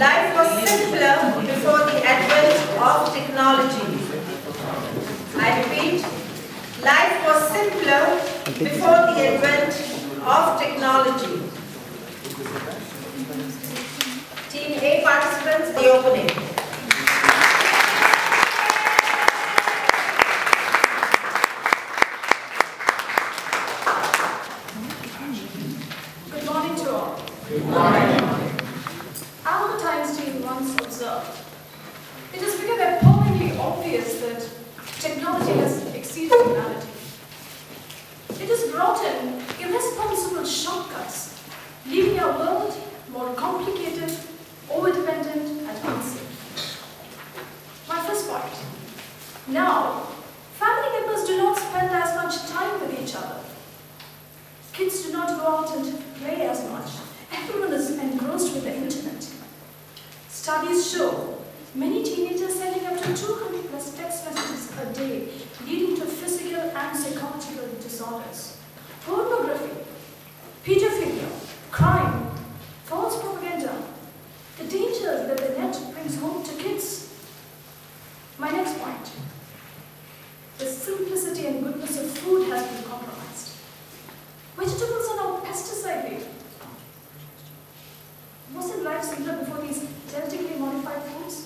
Life was simpler before the advent of technology. I repeat, life was simpler before the advent of technology. Team A participants, the opening. Good morning to all. Good morning. Albert Einstein once observed, "It has become appallingly obvious that technology has exceeded humanity. It has brought in irresponsible shortcuts, leaving our world more complicated, over-dependent, and unsafe." My first point. Now, family members do not spend as much time with each other. Kids do not go out and play as much. Everyone is engrossed with the internet. Studies show many teenagers sending up to 200 plus text messages a day, leading to physical and psychological disorders. Pornography, pedophilia, crime, false propaganda, the dangers that the net brings home to kids. My next point. The simplicity and goodness of food has been compromised. Vegetables are now pesticide-laden. Wasn't life simpler before these genetically modified foods?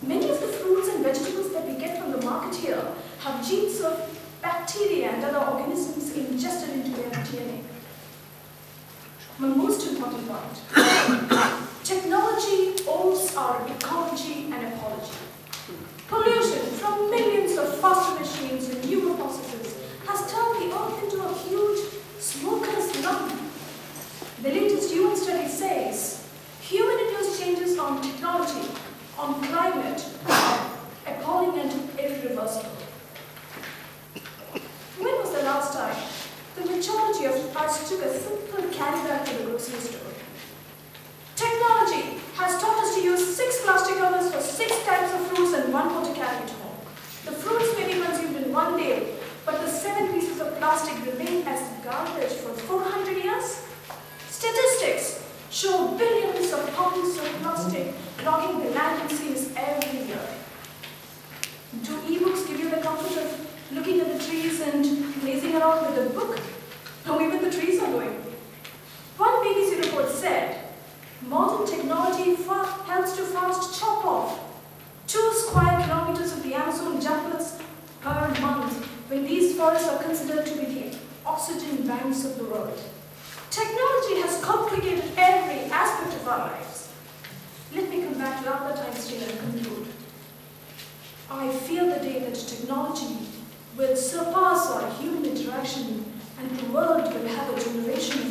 Many of the fruits and vegetables that we get from the market here have genes of bacteria and other organisms ingested into their DNA. My most important point. Technology owes our ecology an apology. Pollution from millions of faster machines and newer processes has turned the earth into a huge smoker's lung. The latest UN study says human-induced changes on technology, on climate, are appalling and irreversible. When was the last time the majority of us took a simple carry bag to the grocery store? Technology has taught us to use 6 plastic covers for 6 types of fruits and 1 more to carry it home. The fruits may be consumed in 1 day, but the 7 pieces of plastic remain as garbage for 400 years? Statistics show billions of pounds of plastic clogging the landfill seas every year. Do e-books give you the comfort of looking at the trees and lazing around with a book? No, even the trees are going. One BBC report said, modern technology helps to fast chop off 2 square kilometers of the Amazon jungles per month, when these forests are considered to be the oxygen banks of the world. Technology has complicated every aspect of our lives. Let me come back to Albert Einstein and conclude. I fear the day that technology will surpass our human interaction and the world will have a generation